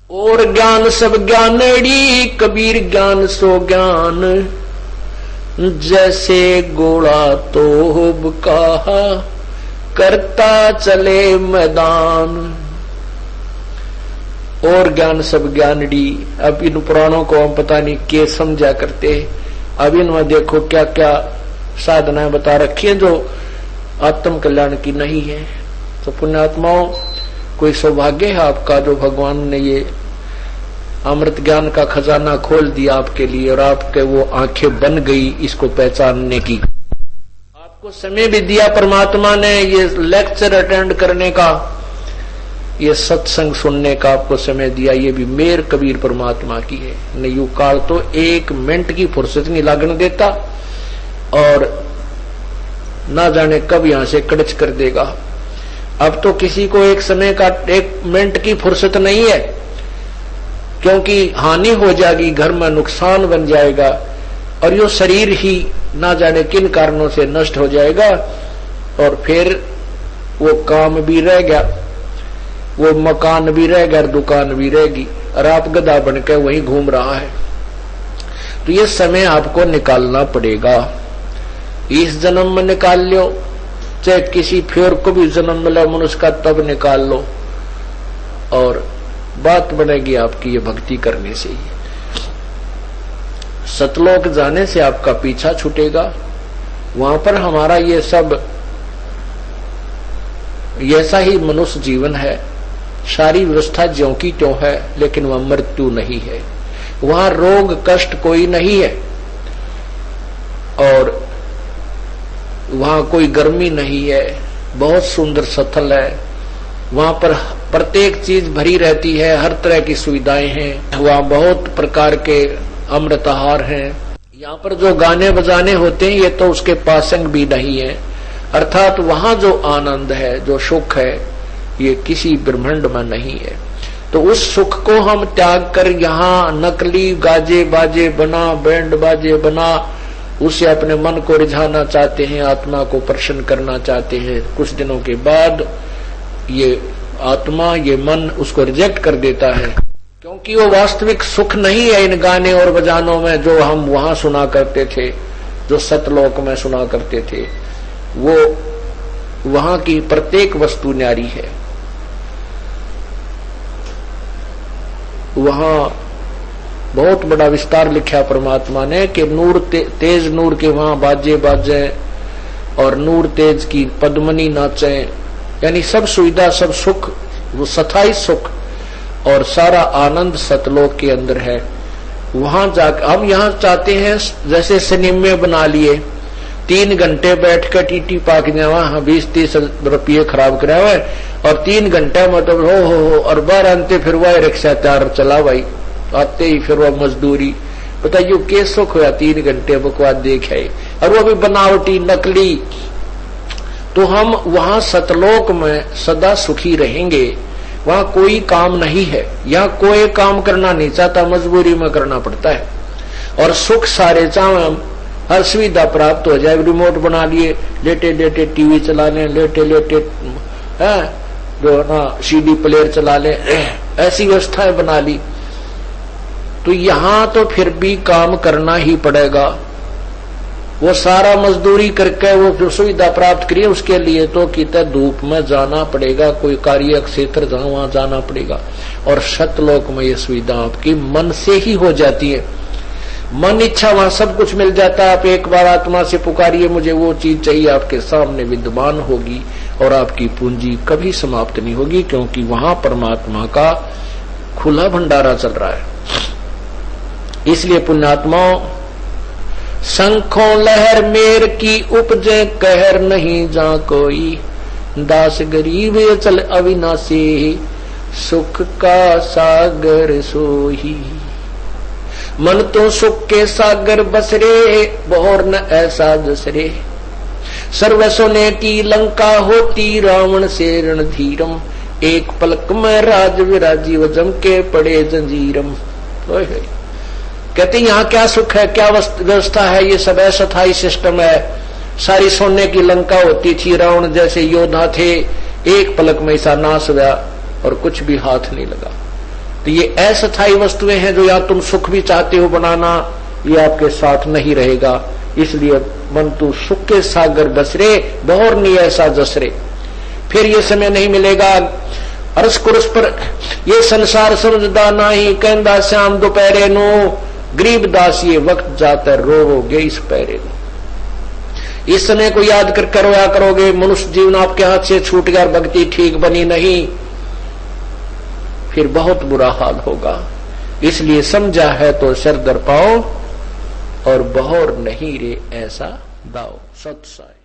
और ज्ञान सब ज्ञानेड़ी, कबीर ज्ञान सो ज्ञान, जैसे गोला तोब कहा करता चले मैदान। और ज्ञान सब ज्ञानड़ी, अब इन पुराणों को हम पता नहीं के समझा करते। अब इनमें देखो क्या क्या साधनाएं बता रखी है जो आत्म कल्याण की नहीं है। तो पुण्यात्माओं, कोई सौभाग्य है आपका जो भगवान ने ये अमृत ज्ञान का खजाना खोल दिया आपके लिए, और आपके वो आंखें बन गई इसको पहचानने की। आपको समय भी दिया परमात्मा ने, ये लेक्चर अटेंड करने का, ये सत्संग सुनने का आपको समय दिया। ये भी मेर कबीर परमात्मा की है। नहीं काल तो 1 मिनट की फुर्सत नहीं लागने देता, और ना जाने कब यहां से कड़च कर देगा। अब तो किसी को एक समय का 1 मिनट की फुर्सत नहीं है, क्योंकि हानि हो जाएगी, घर में नुकसान बन जाएगा, और यो शरीर ही ना जाने किन कारणों से नष्ट हो जाएगा। और फिर वो काम भी रह गया, वो मकान भी रह गया, दुकान भी रहेगी, और आप गधा बनकर वहीं घूम रहा है। तो ये समय आपको निकालना पड़ेगा। इस जन्म में निकाल लो, चाहे किसी फिर को भी जन्म मिला मनुष्य का तब निकाल लो, और बात बनेगी आपकी ये भक्ति करने से ही। सतलोक जाने से आपका पीछा छूटेगा। वहां पर हमारा ये सब ऐसा ही मनुष्य जीवन है, सारी व्यवस्था ज्यों की त्यों है, लेकिन वह मृत्यु नहीं है। वहां रोग कष्ट कोई नहीं है, और वहां कोई गर्मी नहीं है, बहुत सुंदर स्थल है। वहां पर प्रत्येक चीज भरी रहती है, हर तरह की सुविधाएं हैं। वहां बहुत प्रकार के अमृत आहार हैं। यहाँ पर जो गाने बजाने होते हैं ये तो उसके पासंग भी नहीं है। अर्थात वहां जो आनंद है, जो सुख है, ये किसी ब्रह्मांड में नहीं है। तो उस सुख को हम त्याग कर यहाँ नकली गाजे बाजे बना, बैंड बाजे बना, उसे अपने मन को रिझाना चाहते हैं, आत्मा को प्रसन्न करना चाहते हैं। कुछ दिनों के बाद ये आत्मा, ये मन उसको रिजेक्ट कर देता है, क्योंकि वो वास्तविक सुख नहीं है इन गाने और बजानों में जो हम वहां सुना करते थे, जो सतलोक में सुना करते थे। वो वहां की प्रत्येक वस्तु न्यारी है। वहां बहुत बड़ा विस्तार लिखा परमात्मा ने कि नूर तेज नूर के वहां बाजे बाजे, और नूर तेज की पद्मनी नाचे, यानी सब सुविधा, सब सुख, वो सथाई सुख और सारा आनंद सतलोक के अंदर है। वहां जाकर हम यहाँ चाहते हैं जैसे सिनेमे बना लिए, 3 घंटे बैठ कर टीटी पाक जावा, 20-30 रुपये खराब कराया हुआ है, और 3 घंटा मतलब हो और 12 अंते फिर वह रिक्शा 4 चला भाई, आते ही फिर वह मजदूरी। बताइए के सुख हुआ 3 घंटे बकवास देखे, और वो भी बनावटी नकली। तो हम वहां सतलोक में सदा सुखी रहेंगे। वहां कोई काम नहीं है, यहाँ कोई काम करना नहीं चाहता, मजबूरी में करना पड़ता है। और सुख सारे चाहे हम, हर सुविधा प्राप्त हो जाए, रिमोट बना लिए, लेटे लेटे टीवी चला लें, लेटे लेटे जो ना सीडी प्लेयर चला लें, ऐसी व्यवस्थाएं बना ली। तो यहां तो फिर भी काम करना ही पड़ेगा। वो सारा मजदूरी करके वो जो सुविधा प्राप्त करिए उसके लिए तो कितना धूप में जाना पड़ेगा, कोई कार्य क्षेत्र जहां वहां जाना पड़ेगा। और सतलोक में ये सुविधा आपकी मन से ही हो जाती है। मन इच्छा वहां सब कुछ मिल जाता है। आप एक बार आत्मा से पुकारिए, मुझे वो चीज चाहिए, आपके सामने विद्यमान होगी, और आपकी पूंजी कभी समाप्त नहीं होगी, क्योंकि वहां परमात्मा का खुला भंडारा चल रहा है। इसलिए पुण्यात्माओं, शंखों लहर मेर की उपजे कहर नहीं जा कोई, दास गरीब चल अविनाशी, सुख का सागर सोही। मन तो सुख के सागर बसरे, बहुर न ऐसा जसरे, सर्वसोने की लंका होती, रावण से रणधीरम, एक पलक में राज विराजीव जम के पड़े जंजीरम। कहते यहाँ क्या सुख है, क्या व्यवस्था है, ये सब अस्थायी सिस्टम है। सारी सोने की लंका होती थी, रावण जैसे योद्धा थे, एक पलक में ऐसा नाश हुआ और कुछ भी हाथ नहीं लगा। तो ये अस्थायी वस्तुएं हैं जो या तुम सुख भी चाहते हो बनाना, ये आपके साथ नहीं रहेगा। इसलिए मन तू सुख के सागर बसरे, बहुर नहीं ऐसा जसरे। फिर ये समय नहीं मिलेगा। अरस कुरस पर ये संसार समझदा नाही, कहंदा श्याम दोपहरे नो, गरीब दास ये वक्त जाता रोवोगे इस पैरे नो। इस समय को याद कर रोया करोगे, मनुष्य जीवन आपके हाथ से छूट गया, भक्ति ठीक बनी नहीं, फिर बहुत बुरा हाल होगा। इसलिए समझा है तो सर दर पाओ, और बहुर नहीं रे ऐसा दाओ। सत्साई।